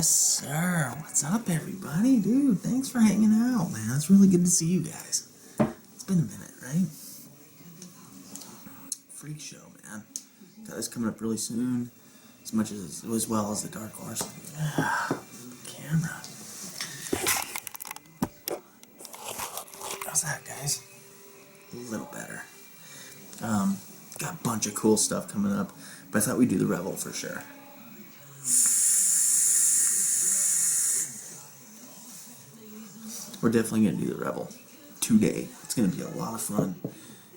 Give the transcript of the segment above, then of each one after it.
Yes, sir. What's up, everybody? Dude, thanks for hanging out, man. It's really good to see you guys. It's been a minute, right? Freak show, man. Got this coming up really soon. As well as the Dark Horse. Camera. How's that, guys? A little better. Got a bunch of cool stuff coming up, but I thought we'd do the Revel for sure. We're definitely going to do the Revel today. It's going to be a lot of fun.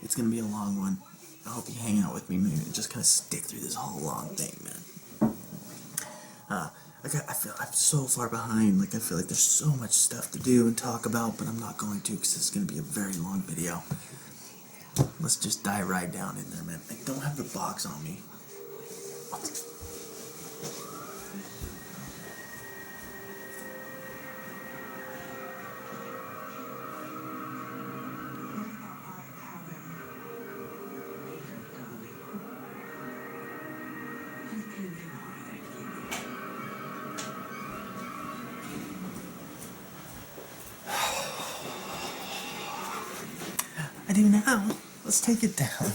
It's going to be a long one. I hope you hang out with me, maybe just kind of stick through this whole long thing, man. I feel I'm so far behind. I feel like there's so much stuff to do and talk about, but I'm not going to because it's going to be a very long video. Let's just dive right down in there, man. I don't have the box on me. I do now. Let's take it down.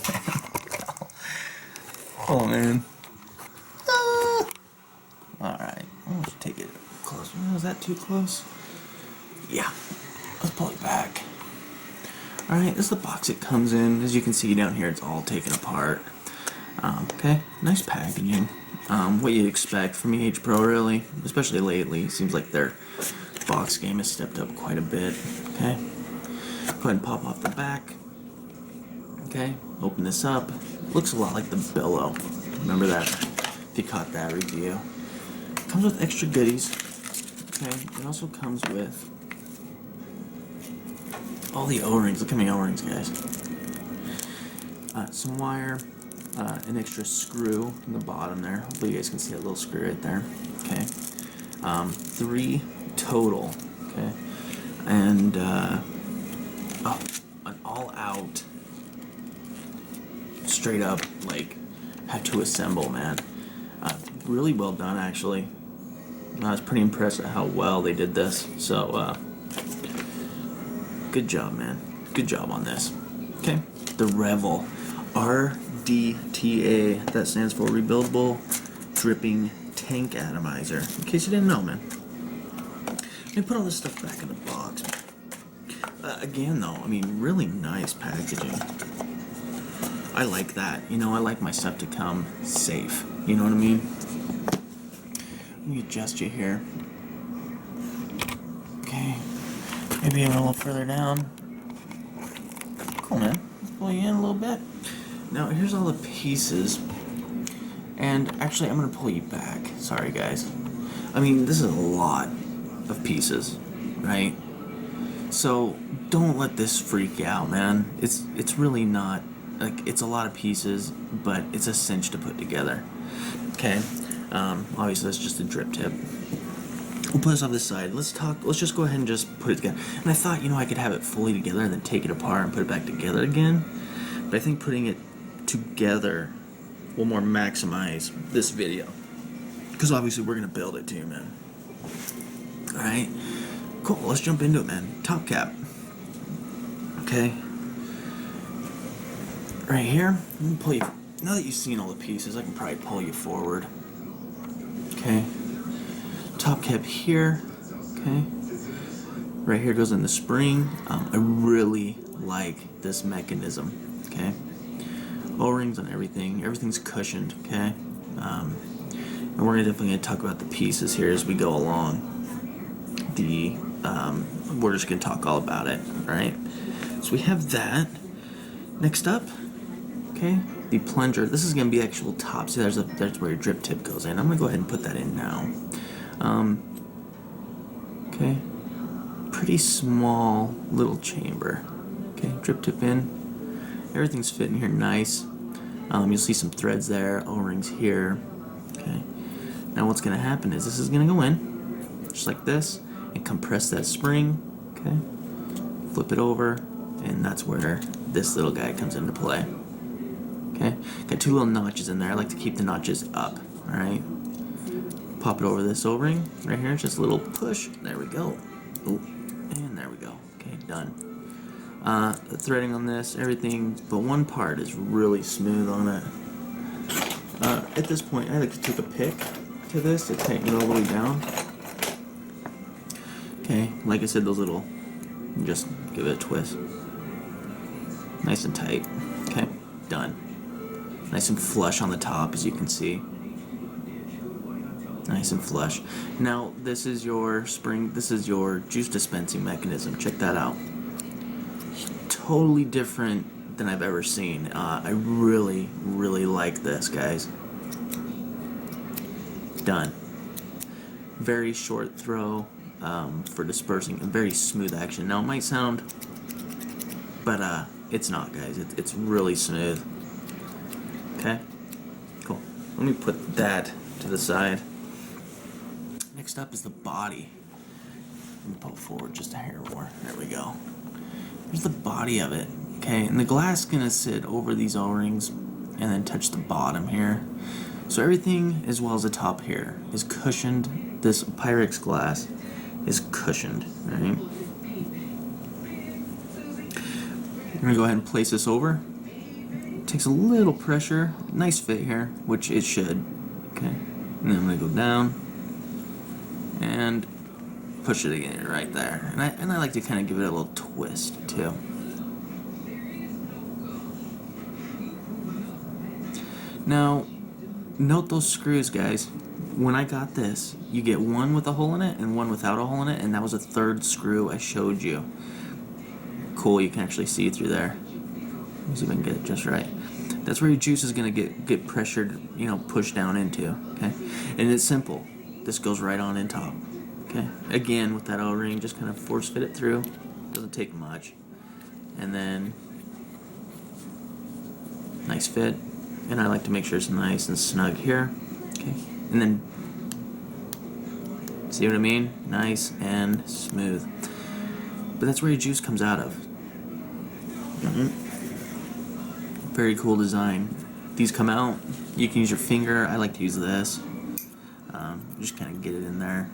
Oh, man. Alright. Let's take it close. Was that too close? Yeah. Let's pull it back. Alright, this is the box it comes in. As you can see down here, it's all taken apart. Okay. Nice packaging. What you'd expect from ehpro, really. Especially lately. It seems like their box game has stepped up quite a bit. Okay. Go ahead and pop off the back. Okay, open this up. Looks a lot like the Billow. Remember that if you caught that review. Comes with extra goodies. Okay, it also comes with all the O-rings. Look at my O-rings, guys. Some wire, an extra screw in the bottom there. Hopefully you guys can see that little screw right there. Okay, 3 total. Okay, and an all-out. Straight up, had to assemble, man. Really well done, actually. I was pretty impressed at how well they did this. So, good job, man. Good job on this. Okay, the Revel, rdta. That stands for Rebuildable Dripping Tank Atomizer. In case you didn't know, man. Let me put all this stuff back in the box. Again, though, I mean, really nice packaging. I like that. You know, I like my stuff to come safe. You know what I mean? Let me adjust you here. Okay. Maybe even a little further down. Cool, man. Let's pull you in a little bit. Now, here's all the pieces. And actually, I'm going to pull you back. Sorry, guys. I mean, this is a lot of pieces, right? So, don't let this freak you out, man. It's really not. It's a lot of pieces, but it's a cinch to put together. Okay, obviously that's just a drip tip. We'll put this off this side. Let's just go ahead and just put it together. And I thought, I could have it fully together and then take it apart and put it back together again. But I think putting it together will more maximize this video. Because obviously we're going to build it too, man. Alright, cool, let's jump into it, man. Top cap. Okay. Right here, let me pull you. Now that you've seen all the pieces, I can probably pull you forward. Okay. Top cap here. Okay. Right here goes in the spring. I really like this mechanism. Okay. O-rings on everything. Everything's cushioned. Okay. And we're definitely gonna talk about the pieces here as we go along. We're just gonna talk all about it. All right. So we have that. Next up. Okay, the plunger. This is going to be actual top. See, that's where your drip tip goes in. I'm going to go ahead and put that in now. Okay, pretty small little chamber. Okay, drip tip in. Everything's fitting here nice. You'll see some threads there, O-rings here. Okay, now what's going to happen is this is going to go in, just like this, and compress that spring. Okay, flip it over, and that's where this little guy comes into play. Okay, got 2 little notches in there. I like to keep the notches up. Alright, Pop it over this O-ring right here. Just a little push. There we go. Ooh, and there we go. Okay, done. The threading on this, everything but one part is really smooth on it. At this point, I like to take a pick to this to tighten it all the way down. Okay, like I said, those little, just give it a twist. Nice and tight. Okay, done. Nice and flush on the top, as you can see. Nice and flush. Now, this is your spring, this is your juice dispensing mechanism. Check that out. Totally different than I've ever seen. I really, really like this, guys. Done. Very short throw for dispersing, and very smooth action. Now, it might sound, but it's not, guys. It's really smooth. Okay? Cool. Let me put that to the side. Next up is the body. Let me pull forward just a hair more. There we go. Here's the body of it. Okay, and the glass is gonna sit over these O-rings and then touch the bottom here. So everything, as well as the top here, is cushioned. This Pyrex glass is cushioned, right? I'm gonna go ahead and place this over. Takes a little pressure. Nice fit here, which it should. Okay, and then I'm gonna go down and push it again right there. And I like to kind of give it a little twist too. Now, note those screws, guys. When I got this, you get one with a hole in it and one without a hole in it, and that was a third screw I showed you. Cool, you can actually see through there. Let me see if I can get it just right. That's where your juice is gonna get pressured, you know, pushed down into, okay? And it's simple. This goes right on in top, okay? Again, with that O-ring, just kind of force fit it through. Doesn't take much. And then, nice fit. And I like to make sure it's nice and snug here, okay? And then, see what I mean? Nice and smooth. But that's where your juice comes out of. Very cool design. These come out. You can use your finger. I like to use this. Just kind of get it in there.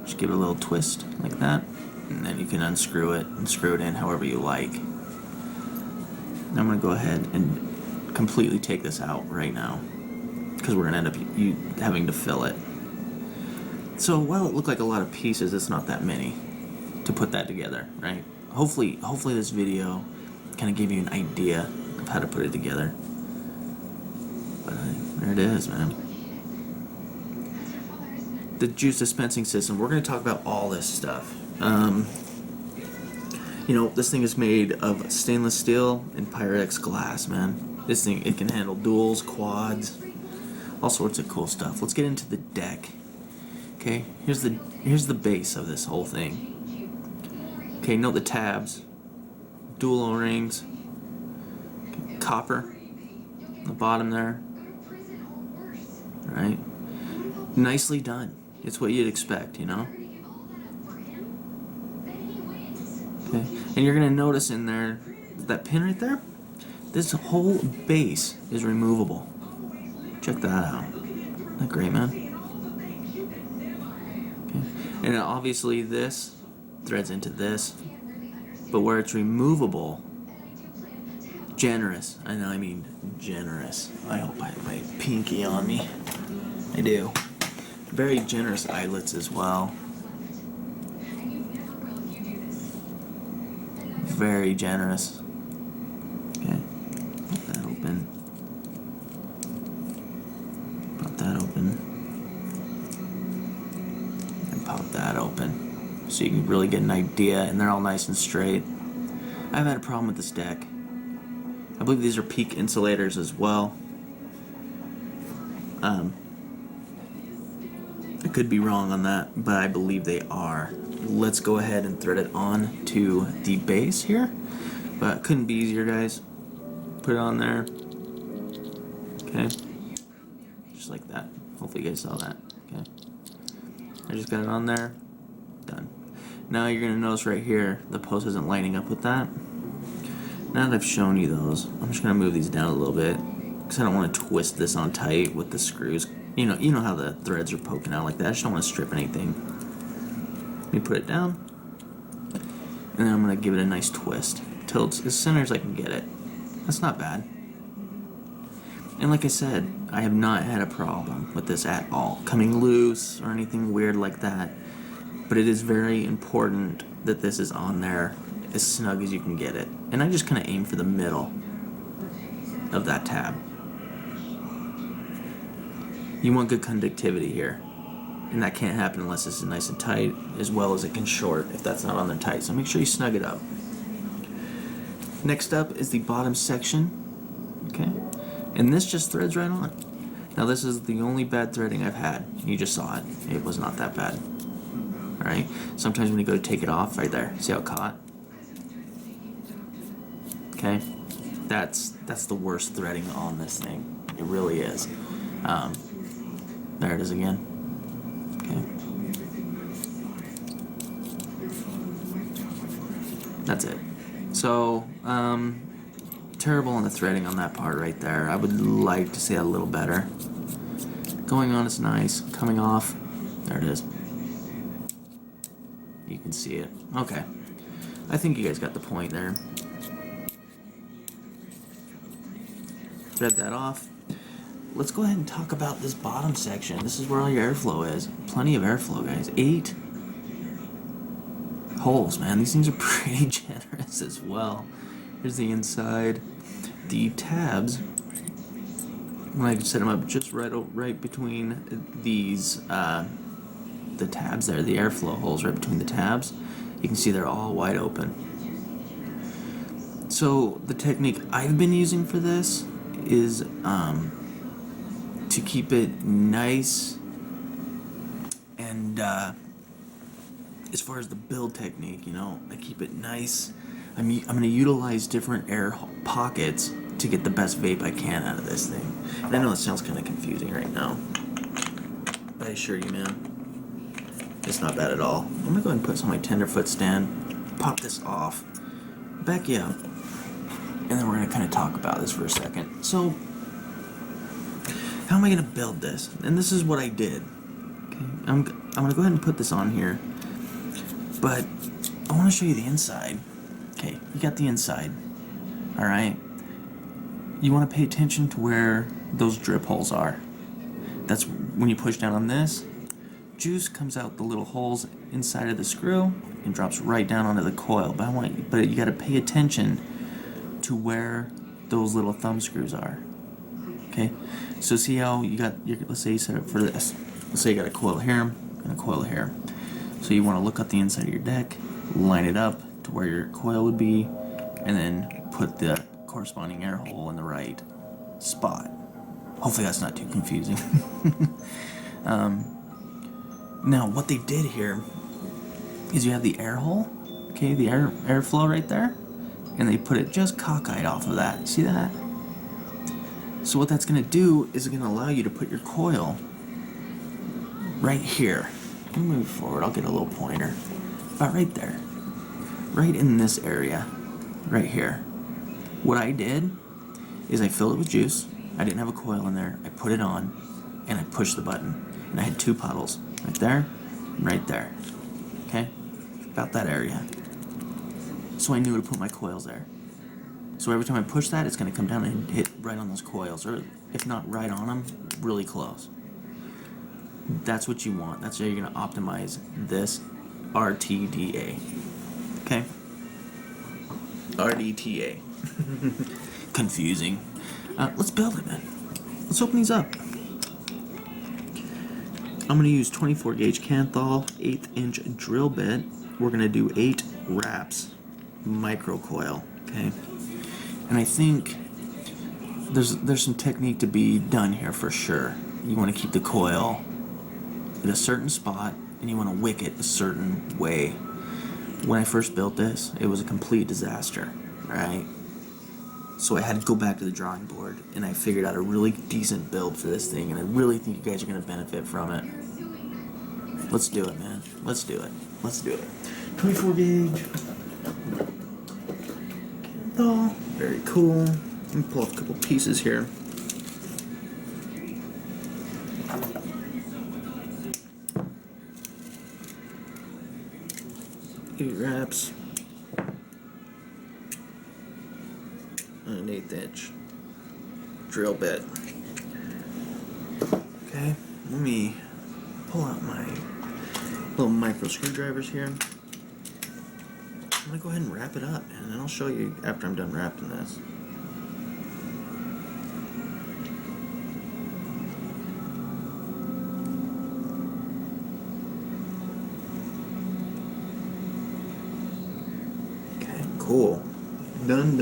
Just give it a little twist like that, and then you can unscrew it and screw it in however you like. Now I'm going to go ahead and completely take this out right now, because we're going to end up having to fill it. So while it looked like a lot of pieces, it's not that many to put that together, right? Hopefully this video kind of gave you an idea of how to put it together. But there it is, man. The juice dispensing system. We're going to talk about all this stuff. You know, this thing is made of stainless steel and Pyrex glass, man. This thing, it can handle duals, quads, all sorts of cool stuff. Let's get into the deck. Okay, here's the base of this whole thing. Okay, note the tabs, dual O-rings, copper on the bottom there. All right, nicely done. It's what you'd expect, you know. Okay, and you're gonna notice in there that pin right there. This whole base is removable. Check that out. Isn't that great, man? Okay. And obviously this threads into this, but where it's removable, generous. I know, I mean generous. I hope I have my pinky on me. I do. Very generous eyelets as well. Very generous. Okay, pop that open. Pop that open. And pop that open. So you can really get an idea, and they're all nice and straight. I've had a problem with this deck. I believe these are peak insulators as well. I could be wrong on that, but I believe they are. Let's go ahead and thread it on to the base here. But couldn't be easier, guys. Put it on there. Okay. Just like that. Hopefully you guys saw that. Okay. I just got it on there. Done. Now you're going to notice right here, the post isn't lining up with that. Now that I've shown you those, I'm just going to move these down a little bit, because I don't want to twist this on tight with the screws You know how the threads are poking out like that. I just don't want to strip anything. Let me put it down. And then I'm going to give it a nice twist till it's as center as I can get it. That's not bad. And like I said, I have not had a problem with this at all, coming loose or anything weird like that. But it is very important that this is on there as snug as you can get it. And I just kind of aim for the middle of that tab. You want good conductivity here. And that can't happen unless this is nice and tight, as well as it can short if that's not on there tight. So make sure you snug it up. Next up is the bottom section. Okay. And this just threads right on. Now this is the only bad threading I've had. You just saw it. It was not that bad. Alright? Sometimes when you go to take it off, right there, see how it caught? Okay? That's the worst threading on this thing. It really is. There it is again. Okay. That's it. So, terrible on the threading on that part right there. I would like to see that a little better. Going on is nice. Coming off, there it is. You can see it. Okay. I think you guys got the point there. Thread that off. Let's go ahead and talk about this bottom section. This is where all your airflow is. Plenty of airflow, guys. 8 holes, man. These things are pretty generous as well. Here's the inside. The tabs, when I set them up just right between these, the tabs there, the airflow holes right between the tabs, you can see they're all wide open. So the technique I've been using for this is to keep it nice and as far as the build technique, I keep it nice. I'm going to utilize different air pockets to get the best vape I can out of this thing. And I know it sounds kind of confusing right now, but I assure you, man, it's not bad at all. I'm going to go ahead and put some of my tenderfoot stand, pop this off, back you up, and then we're going to kind of talk about this for a second. So, how am I going to build this? And this is what I did. Okay, I'm going to go ahead and put this on here, but I want to show you the inside. Okay, you got the inside. Alright. You want to pay attention to where those drip holes are. That's when you push down on this, juice comes out the little holes inside of the screw and drops right down onto the coil. But you got to pay attention to where those little thumb screws are. Okay? So see how you got let's say you set it for this. Let's say you got a coil here and a coil here. So you want to look up the inside of your deck, line it up to where your coil would be, and then put the corresponding air hole in the right spot. Hopefully that's not too confusing. Now what they did here is you have the air hole, okay, the airflow right there, and they put it just cockeyed off of that. See that? So what that's going to do is it's going to allow you to put your coil right here. Let me move forward. I'll get a little pointer. About right there. Right in this area. Right here. What I did is I filled it with juice. I didn't have a coil in there. I put it on and I pushed the button. And I had 2 puddles. Right there and right there. Okay? About that area. So I knew to put my coils there. So every time I push that, it's going to come down and hit right on those coils. Or if not right on them, really close. That's what you want. That's how you're going to optimize this rdta. Okay? rdta. Confusing. Let's build it, man. Let's open these up. I'm going to use 24 gauge Canthal, 1/8 inch drill bit. We're going to do 8 wraps micro coil. Okay? And I think there's some technique to be done here for sure. You want to keep the coil at a certain spot, and you want to wick it a certain way. When I first built this, it was a complete disaster, right? So I had to go back to the drawing board, and I figured out a really decent build for this thing, and I really think you guys are going to benefit from it. Let's do it, man. Let's do it. Let's do it. 24 gauge. Oh, very cool. Let me pull off a couple pieces here. 8 wraps on an 1/8 inch drill bit. Okay, let me pull out my little micro screwdrivers here. I'm gonna go ahead and wrap it up, and then I'll show you after I'm done wrapping this. Okay, cool. Done.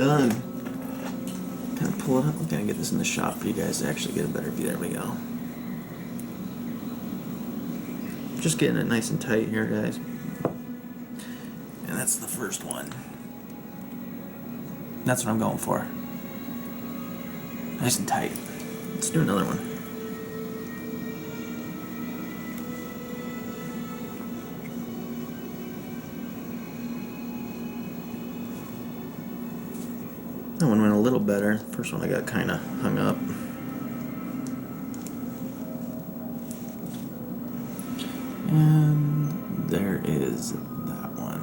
Kind of pull it up. I'm gonna get this in the shop for you guys to actually get a better view. There we go. Just getting it nice and tight here, guys. And that's the first one. That's what I'm going for. Nice and tight. Let's do another one. That one went a little better. The first one I got kind of hung up. And there is that one.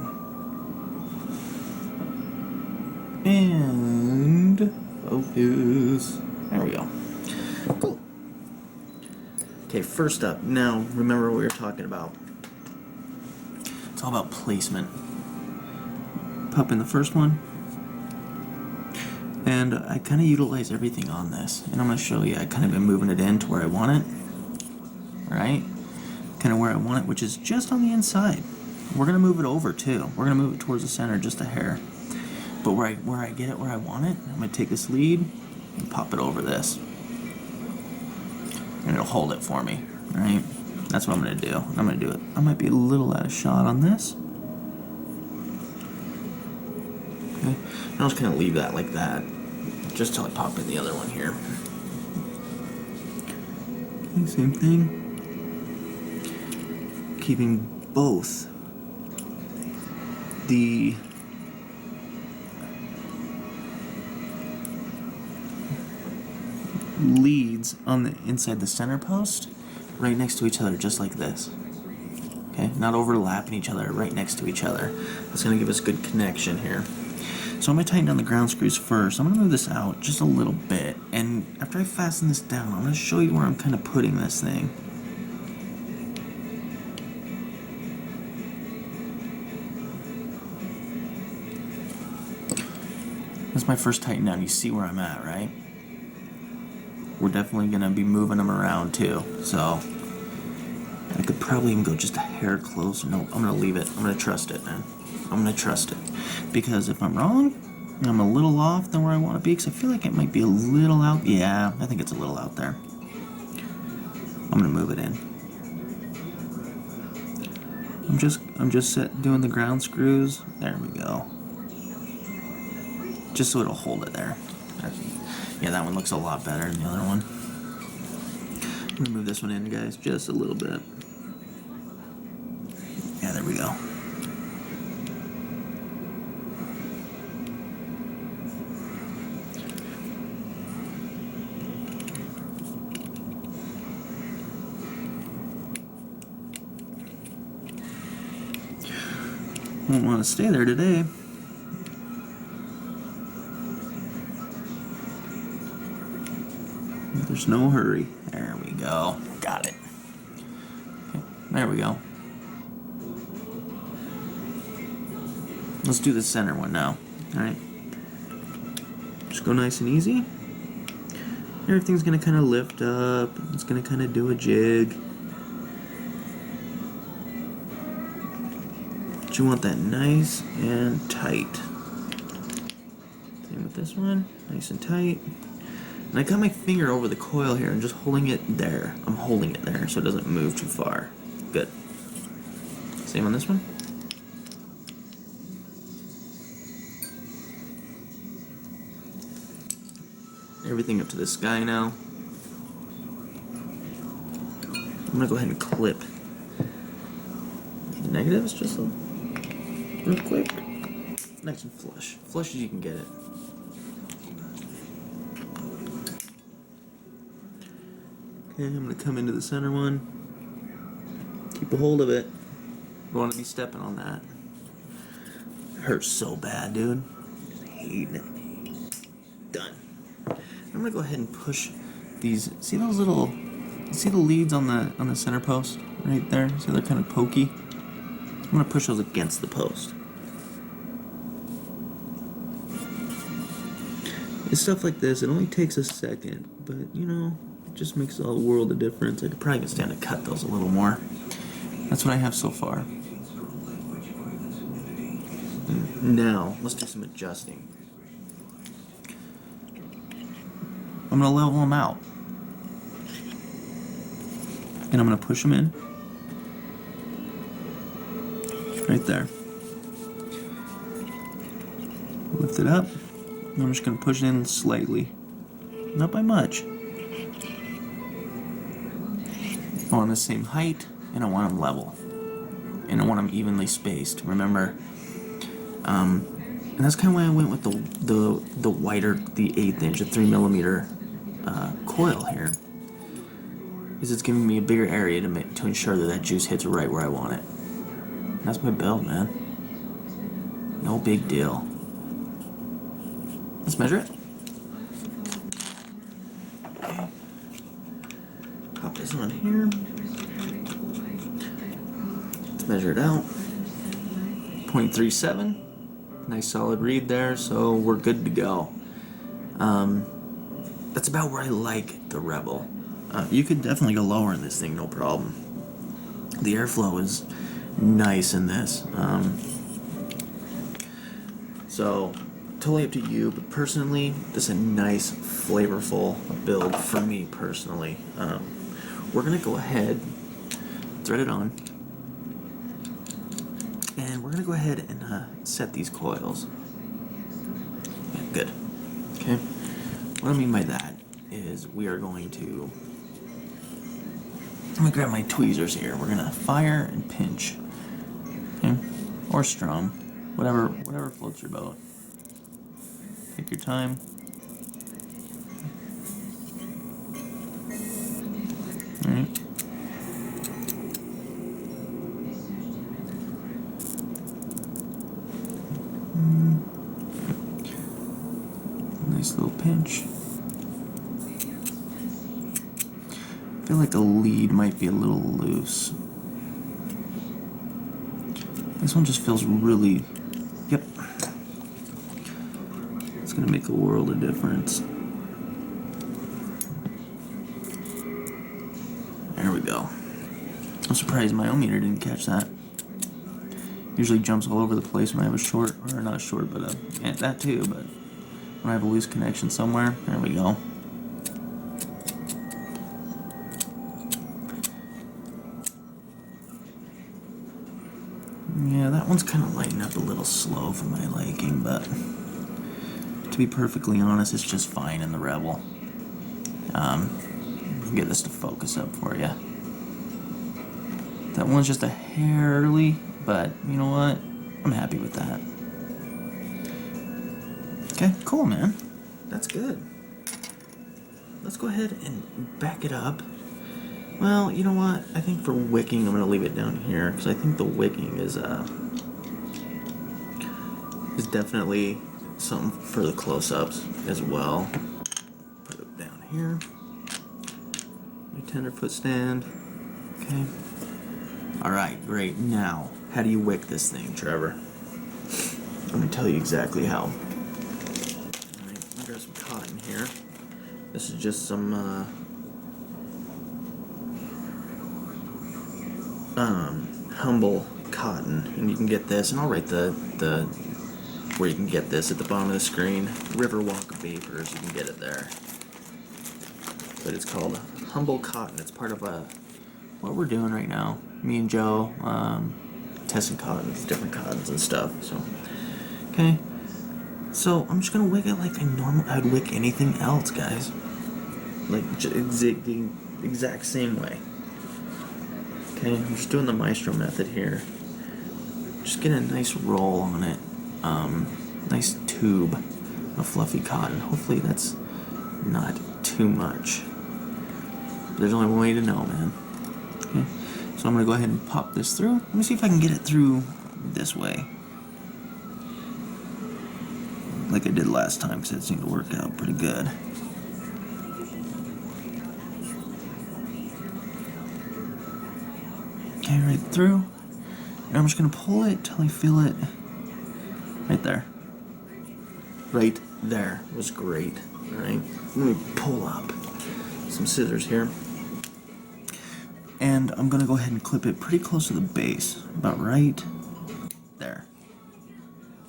And focus. There we go. Cool. Okay, first up. Now, remember what we were talking about. It's all about placement. Pop in the first one. And I kind of utilize everything on this. And I'm going to show you. I kind of been moving it in to where I want it. Alright? Kind of where I want it, which is just on the inside. We're going to move it over too. We're going to move it towards the center just a hair. But where I get it where I want it, I'm going to take this lead and pop it over this. And it'll hold it for me. Alright? That's what I'm going to do. I'm going to do it. I might be a little out of shot on this. Okay. And I'll just kind of leave that like that. Just till I pop in the other one here. Okay, same thing. Keeping both the leads on the inside the center post right next to each other, just like this. Okay, not overlapping each other, right next to each other. That's going to give us good connection here. So I'm going to tighten down the ground screws first. I'm going to move this out just a little bit, and after I fasten this down, I'm going to show you where I'm kind of putting this thing. That's my first tighten down. You see where I'm at, right? We're definitely going to be moving them around too. So I could probably even go just a hair closer. No, I'm going to leave it. I'm going to trust it, man. I'm going to trust it. Because if I'm wrong, I'm a little off than where I want to be, because I feel like it might be a little out. Yeah, I think it's a little out there. I'm going to move it in. I'm just doing the ground screws. There we go. Just so it'll hold it there. Yeah, that one looks a lot better than the other one. I'm going to move this one in, guys, just a little bit. Yeah, there we go. Won't want to stay there today. There's no hurry. There we go. Got it. Okay, there we go. Let's do the center one now. Alright. Just go nice and easy. Everything's going to kind of lift up. It's going to kind of do a jig. But you want that nice and tight. Same with this one. Nice and tight. And I got my finger over the coil here and just holding it there. I'm holding it there so it doesn't move too far. Good. Same on this one. Everything up to the sky now. I'm gonna go ahead and clip the negatives just real quick. Nice and flush. Flush as you can get it. Okay, I'm going to come into the center one. Keep a hold of it. You want to be stepping on that. Hurts so bad, dude. Hating it. Done. I'm gonna go ahead and push these. See those little? See the leads on the center post right there? So they're kind of pokey. I'm gonna push those against the post. It's stuff like this. It only takes a second, but you know, it just makes a world of difference. I could probably stand to cut those a little more. That's what I have so far. Now, let's do some adjusting. I'm going to level them out. And I'm going to push them in. Right there. Lift it up. And I'm just going to push it in slightly. Not by much. I want the same height, and I want them level. And I want them evenly spaced. Remember, and that's kind of why I went with the wider, the 1/8 inch, the 3mm coil here. Is it's giving me a bigger area to ensure that juice hits right where I want it. And that's my build, man. No big deal. Let's measure it. Okay. Pop this on here. Let's measure it out. 0.37. Nice solid read there, so we're good to go. That's about where I like the Revel. You could definitely go lower in this thing, no problem. The airflow is nice in this. So, totally up to you, but personally, this is a nice, flavorful build for me personally. We're going to go ahead, thread it on, and we're going to go ahead and set these coils. Yeah, good. Okay. What I mean by that is we are going to... I'm going to grab my tweezers here. We're going to fire and pinch. Okay? Or strum. Whatever floats your boat. Take your time. Alright. Nice little pinch. I feel like the lead might be a little loose. This one just feels really... Yep. It's gonna make a world of difference. There we go. I'm surprised my ohmmeter didn't catch that. Usually jumps all over the place when I have a short, or not a short, but that too, but when I have a loose connection somewhere. There we go. Yeah, that one's kind of lighting up a little slow for my liking, but to be perfectly honest, it's just fine in the Revel. Get this to focus up for you. That one's just a hair early, but you know what? I'm happy with that. Okay, cool, man. That's good. Let's go ahead and back it up. Well, you know what? I think for wicking, I'm going to leave it down here, because I think the wicking is definitely something for the close-ups as well. Put it down here. My tenderfoot stand. Okay. Alright, great. Now, how do you wick this thing, Trevor? I'm going to tell you exactly how. Alright, I've got some cotton here. This is just some, humble cotton, and you can get this, and I'll write the where you can get this at the bottom of the screen. Riverwalk Vapors, you can get it there. But it's called humble cotton. It's part of what we're doing right now. Me and Joe testing cottons, different cottons and stuff. So, okay. So I'm just gonna wick it like I'd wick anything else, guys. Like the exact same way. Okay, I'm just doing the Maestro method here. Just get a nice roll on it. Nice tube of fluffy cotton. Hopefully that's not too much. There's only one way to know, man. Okay, so I'm gonna go ahead and pop this through. Let me see if I can get it through this way. like I did last time, because it seemed to work out pretty good. Okay, right through. And I'm just going to pull it till I feel it right there. Right there was great. Alright, let me pull up some scissors here. And I'm going to go ahead and clip it pretty close to the base. About right there.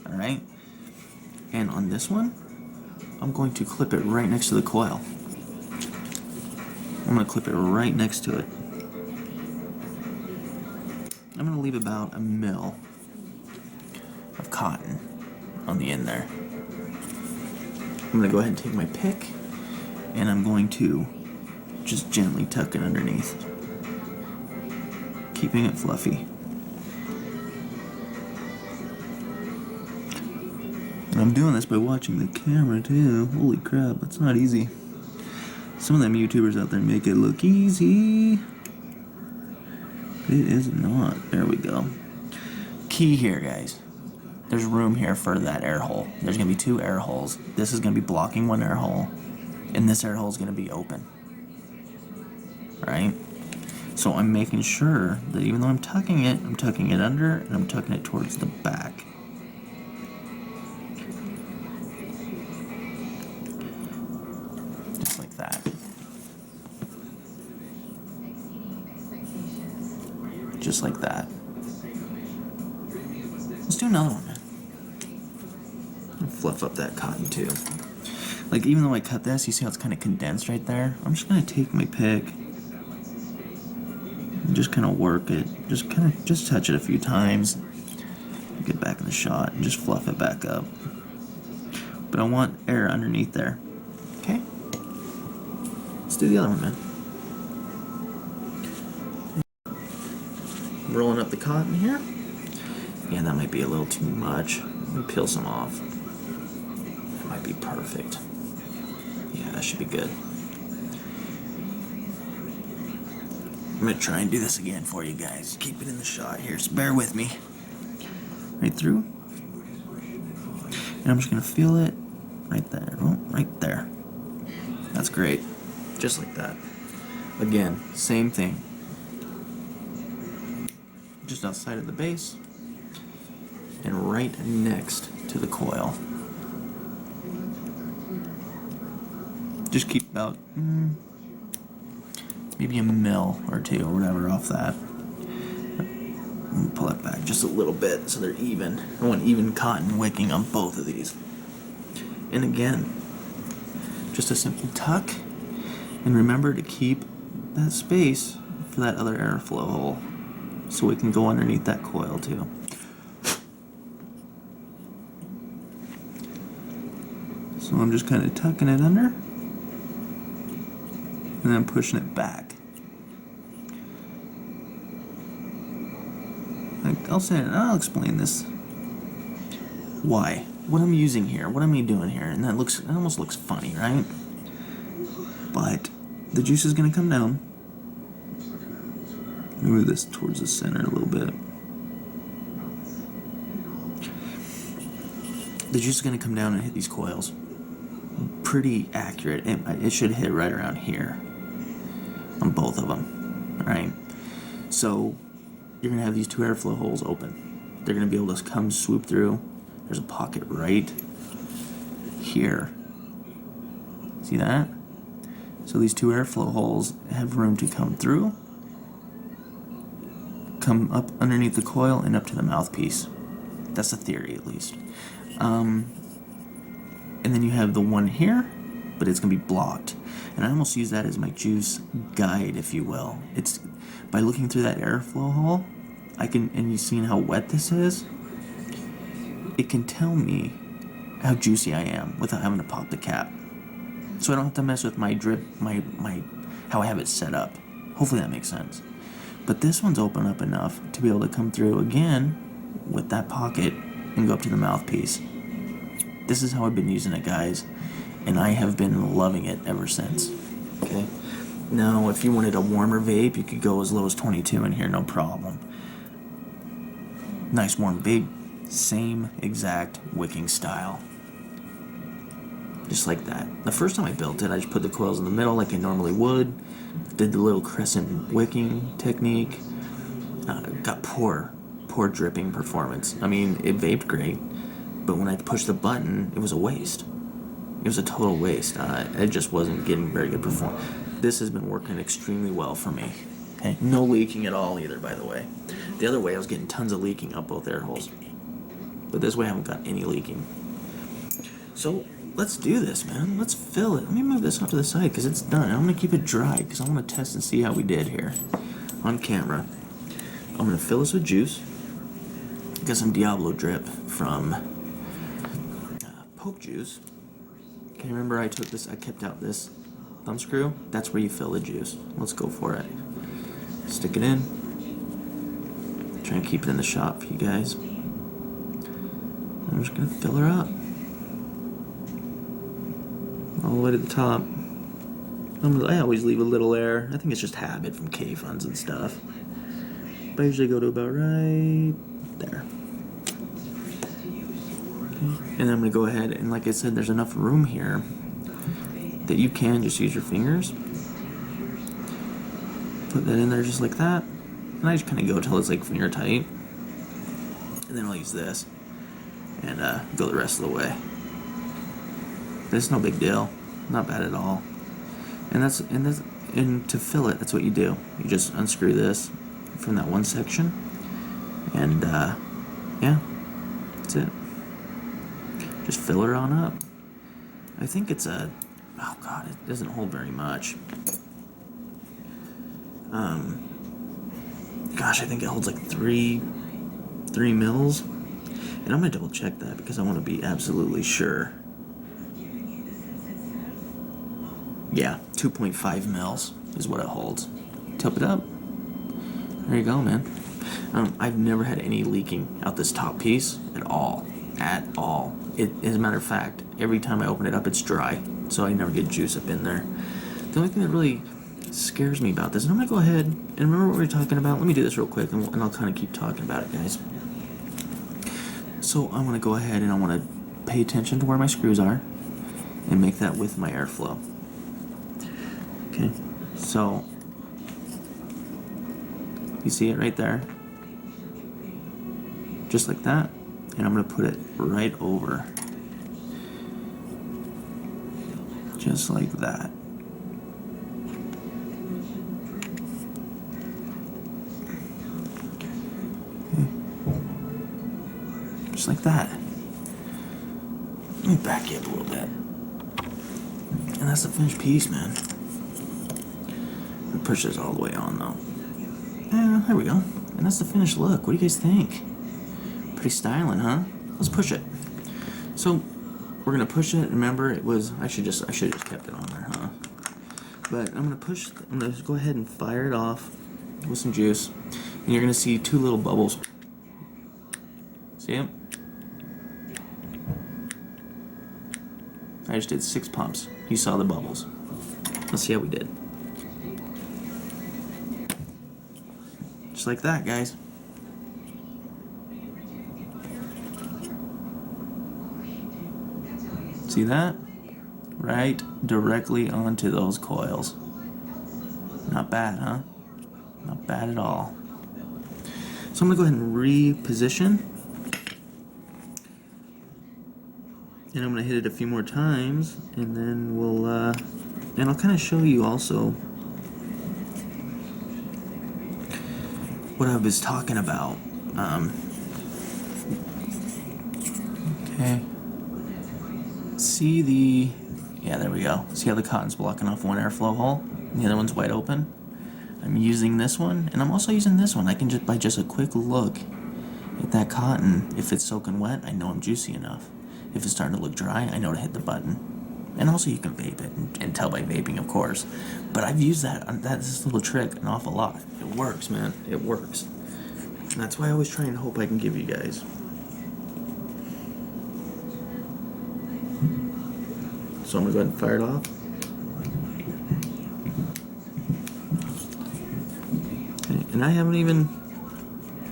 Alright? And on this one, I'm going to clip it right next to the coil. I'm going to clip it right next to it. I'm going to leave about a mil of cotton on the end there. I'm going to go ahead and take my pick, and I'm going to just gently tuck it underneath, keeping it fluffy. And I'm doing this by watching the camera too. Holy crap, that's not easy. Some of them YouTubers out there make it look easy. It is not. There we go. Key here, guys. There's room here for that air hole. There's going to be 2 air holes. This is going to be blocking one air hole, and this air hole is going to be open. Right? So I'm making sure that even though I'm tucking it under, and I'm tucking it towards the back. Just like that. Just like that. Let's do another one, man. Fluff up that cotton too. Like, even though I cut this, you see how it's kind of condensed right there? I'm just gonna take my pick and just kind of work it. Just touch it a few times. Get back in the shot and just fluff it back up. But I want air underneath there. Okay? Let's do the other one, man. Rolling up the cotton here. Yeah, that might be a little too much. Let me peel some off. That might be perfect. Yeah, that should be good. I'm gonna try and do this again for you guys. Keep it in the shot here, so bear with me. Right through. And I'm just gonna feel it right there. Oh, right there. That's great. Just like that. Again, same thing. Just outside of the base. And right next to the coil. Just keep about maybe a mil or 2 or whatever off that. Pull it back just a little bit so they're even. I want even cotton wicking on both of these. And again, just a simple tuck. And remember to keep that space for that other airflow hole so we can go underneath that coil too. So I'm just kind of tucking it under and then pushing it back. I'll explain this. Why? What I'm using here, what am I doing here? And that almost looks funny, right? But the juice is going to come down. Move this towards the center a little bit. The juice is going to come down and hit these coils. Pretty accurate. It should hit right around here on both of them. Alright? So you're going to have these 2 airflow holes open. They're going to be able to come swoop through. There's a pocket right here. See that? So these 2 airflow holes have room to come through, come up underneath the coil, and up to the mouthpiece. That's the theory, at least. And then you have the one here, but it's going to be blocked. And I almost use that as my juice guide, if you will. It's by looking through that airflow hole, and you've seen how wet this is, it can tell me how juicy I am without having to pop the cap. So I don't have to mess with my drip, how I have it set up. Hopefully that makes sense. But this one's open up enough to be able to come through again with that pocket and go up to the mouthpiece. This is how I've been using it, guys, and I have been loving it ever since. Okay. Now, if you wanted a warmer vape, you could go as low as 22 in here, no problem. Nice warm vape, same exact wicking style. just like that. The first time I built it, I just put the coils in the middle like I normally would, did the little crescent wicking technique, got poor dripping performance. I mean, it vaped great, but when I pushed the button, it was a waste. It was a total waste. It just wasn't getting very good performance. This has been working extremely well for me. Okay, no leaking at all either, by the way. The other way, I was getting tons of leaking up both air holes. But this way, I haven't got any leaking. So, let's do this, man. Let's fill it. Let me move this off to the side because it's done. I'm going to keep it dry because I want to test and see how we did here on camera. I'm going to fill this with juice. Got some Diablo drip from Poke Juice. Okay, remember I kept out this thumb screw? That's where you fill the juice. Let's go for it. Stick it in. Try and keep it in the shot for you guys. I'm just going to fill her up. All the way to the top. I always leave a little air. I think it's just habit from K-funds and stuff. But I usually go to about right there. Okay. And then I'm going to go ahead and, like I said, there's enough room here that you can just use your fingers. Put that in there just like that. And I just kind of go till it's like finger tight. And then I'll use this and go the rest of the way. It's no big deal. Not bad at all. And to fill it, that's what you do. You just unscrew this from that one section. And yeah, that's it. Just fill her on up. I think it's oh god, it doesn't hold very much. Gosh, I think it holds like 3 mils. And I'm gonna double check that because I want to be absolutely sure. Yeah, 2.5 mils is what it holds. Tip it up. There you go, man. I've never had any leaking out this top piece at all. At all. As a matter of fact, every time I open it up, it's dry. So I never get juice up in there. The only thing that really scares me about this, and I'm going to go ahead and remember what we were talking about. Let me do this real quick, and I'll kind of keep talking about it, guys. So I want to go ahead and I want to pay attention to where my screws are and make that with my airflow. Okay, so you see it right there, just like that, and I'm going to put it right over, just like that. Okay. Just like that. Let me back you up a little bit. And that's the finished piece, man. Push this all the way on though. Yeah, there we go. And that's the finished look. What do you guys think? Pretty styling, huh? Let's push it. So we're gonna push it. Remember, it was I should have just kept it on there, huh? But I'm gonna go ahead and fire it off with some juice, and you're gonna see 2 little bubbles. See them? I just did 6 pumps. You saw the bubbles. Let's see how we did. Just like that, guys. See that? Right directly onto those coils. Not bad, huh? Not bad at all. So I'm gonna go ahead and reposition. And I'm gonna hit it a few more times, and then we'll and I'll kind of show you also what I was talking about. Okay. Yeah, there we go. See how the cotton's blocking off one airflow hole, and the other one's wide open? I'm using this one, and I'm also using this one. I can by just a quick look at that cotton, if it's soaking wet, I know I'm juicy enough. If it's starting to look dry, I know to hit the button. And also you can vape it, and tell by vaping, of course. But I've used this little trick an awful lot. It works, man. It works. And that's why I always try and hope I can give you guys. So I'm going to go ahead and fire it off. Okay, and I haven't even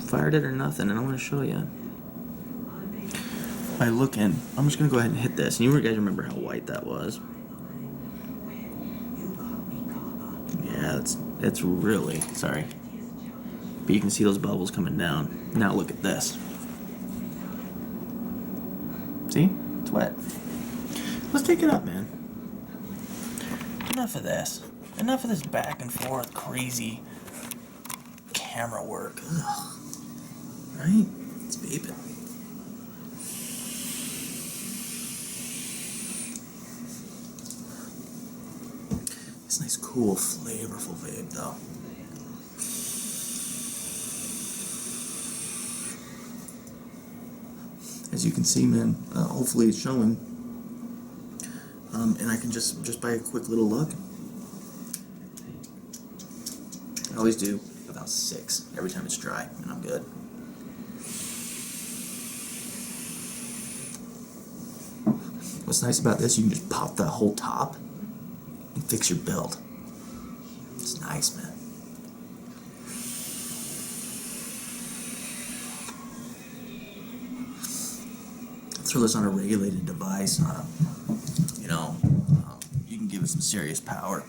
fired it or nothing, and I want to show you. by looking, I'm just gonna go ahead and hit this. And you guys remember how white that was? Yeah, it's really, sorry. But you can see those bubbles coming down. Now look at this. See? It's wet. Let's take it up, man. Enough of this. Enough of this back and forth crazy camera work. Ugh. Right? It's vaping. It's nice, cool, flavorful vape, though. As you can see, man, hopefully it's showing. And I can just by a quick little look, I always do about 6 every time it's dry, and I'm good. What's nice about this, you can just pop that whole top and fix your build. It's nice, man. Throw this on a regulated device. You can give it some serious power.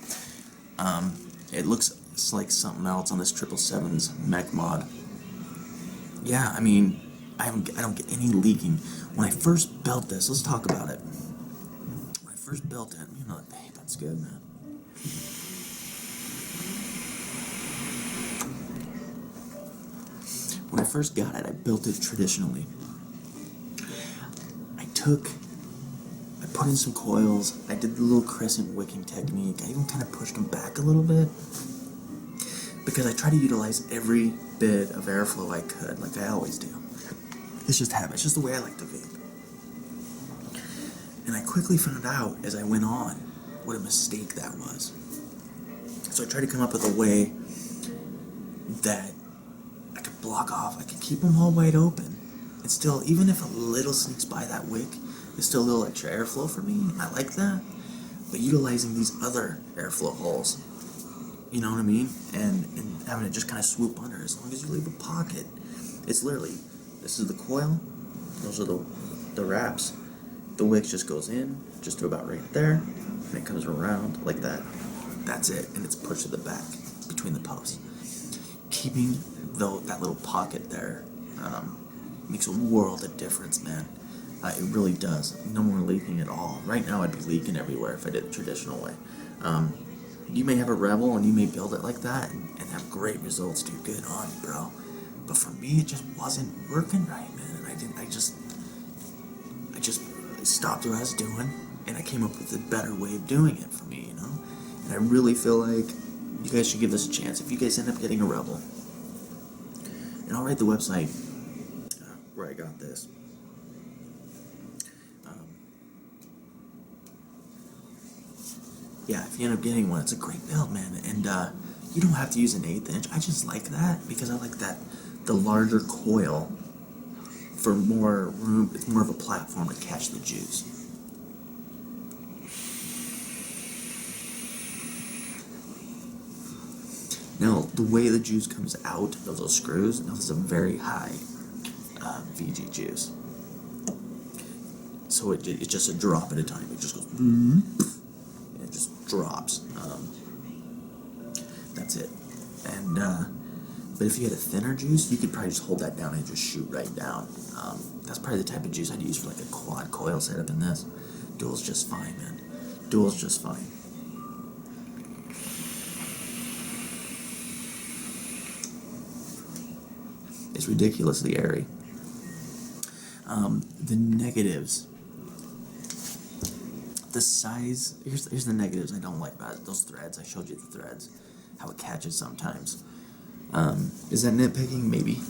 It looks like something else on this 777's mech mod. Yeah, I mean, I don't get any leaking. When I first built this, let's talk about it. When I first built it, hey, that's good, man. When I first got it, I built it traditionally. I put in some coils, I did the little crescent wicking technique, I even kind of pushed them back a little bit, because I try to utilize every bit of airflow I could, like I always do. It's just habit, it's just the way I like to vape. And I quickly found out as I went on what a mistake that was. So I tried to come up with a way that I could block off, I could keep them all wide open, and still, even if a little sneaks by that wick, there's still a little extra airflow for me. I like that. But utilizing these other airflow holes, you know what I mean? And having it just kind of swoop under, as long as you leave a pocket. It's literally, this is the coil, those are the wraps. The wick just goes in, just to about right there, and it comes around like that. That's it, and it's pushed to the back, between the posts. Keeping that little pocket there, makes a world of difference, man. It really does. No more leaking at all. Right now, I'd be leaking everywhere if I did it the traditional way. You may have a Revel and you may build it like that and have great results. Do good on you, bro. But for me, it just wasn't working right, man. And I just stopped what I was doing, and I came up with a better way of doing it for me, And I really feel like you guys should give this a chance. If you guys end up getting a Revel, and I'll write the website where I got this. Yeah, if you end up getting one, it's a great build, man. And you don't have to use an 1/8 inch. I just like that because I like that the larger coil for more room. It's more of a platform to catch the juice. Now, the way the juice comes out of those screws, now this is a very high VG juice. So it's just a drop at a time. It just goes, and it just drops. That's it. And but if you had a thinner juice, you could probably just hold that down and just shoot right down. That's probably the type of juice I'd use for like a quad coil setup in this. Dual's just fine, man. Dual's just fine. It's ridiculously airy. The negatives. The size. Here's the negatives I don't like about it. Those threads. I showed you the threads. How it catches sometimes. Is that nitpicking? Maybe.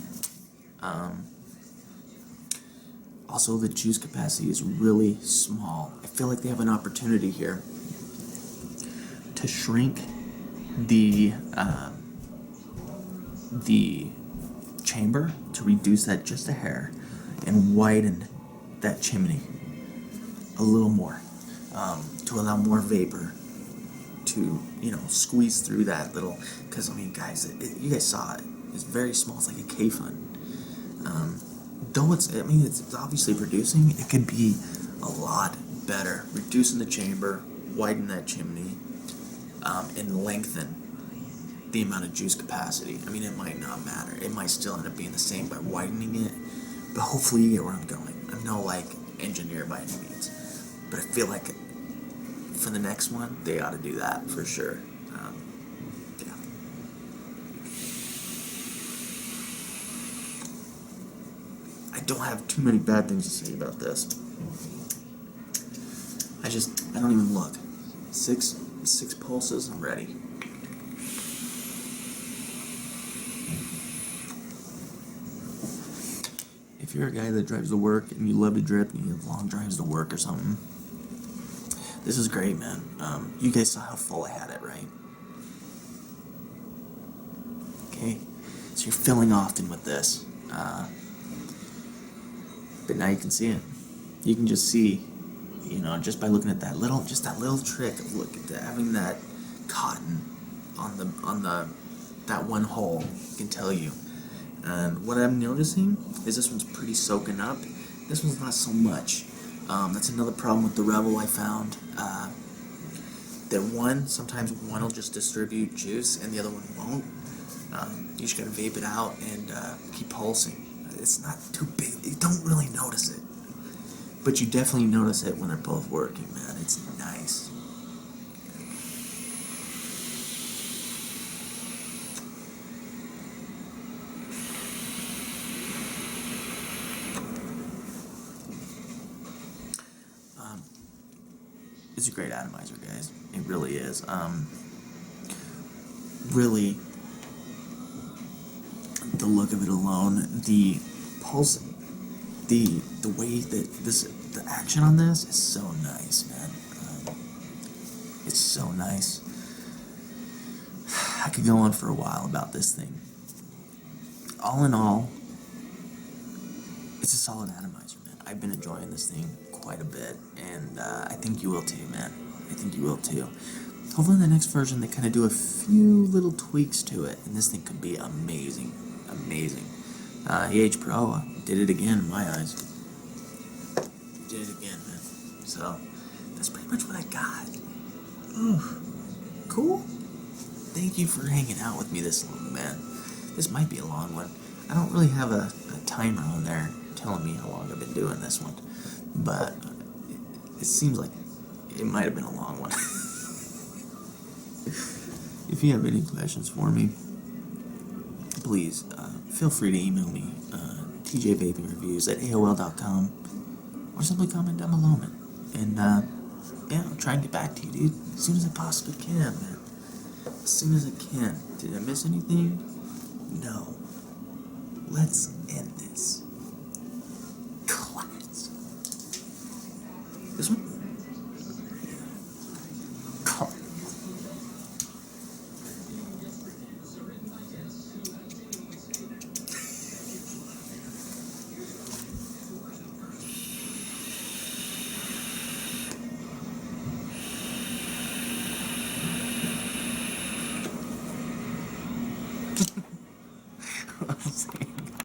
Also, the juice capacity is really small. I feel like they have an opportunity here to shrink the chamber to reduce that just a hair and widen that chimney a little more to allow more vapor to squeeze through that little, because I mean guys, you guys saw it, it's very small, it's like a K-fun. though I mean, it's obviously producing, it could be a lot better. Reducing the chamber, widen that chimney, and lengthen the amount of juice capacity. I mean, it might not matter. It might still end up being the same by widening it, but hopefully you get where I'm going. I'm no, like, engineer by any means, but I feel like for the next one, they ought to do that for sure. Yeah. I don't have too many bad things to say about this. I don't even look. Six pulses, I'm ready. If you're a guy that drives to work and you love to drip and you have long drives to work or something, this is great, man. You guys saw how full I had it, right? Okay, so you're filling often with this, but now you can see it. You can just see, just by looking at that little trick of having that cotton on that one hole can tell you. And what I'm noticing is this one's pretty soaking up. This one's not so much. That's another problem with the Revel I found. That sometimes one will just distribute juice and the other one won't. You just gotta vape it out and keep pulsing. It's not too big. You don't really notice it. But you definitely notice it when they're both working, man. It's nice. It's a great atomizer, guys. It really is. Really, the look of it alone, the pulse, the way that the action on this is so nice, man. It's so nice. I could go on for a while about this thing. All in all, it's a solid atomizer, man. I've been enjoying this thing quite a bit, and I think you will too, man. I think you will too. Hopefully in the next version they kind of do a few little tweaks to it, and this thing could be amazing. Amazing. ehpro did it again in my eyes. Did it again, man. So, that's pretty much what I got. Ooh. Cool? Thank you for hanging out with me this long, man. This might be a long one. I don't really have a timer on there telling me how long I've been doing this one, but it seems like it might have been a long one. If you have any questions for me, please feel free to email me, tjvapingreviews@aol.com, or simply comment down below, man. And yeah, I'll try and get back to you, dude, as soon as I possibly can, man. As soon as I can. Did I miss anything? No. Let's end this. Class. This one?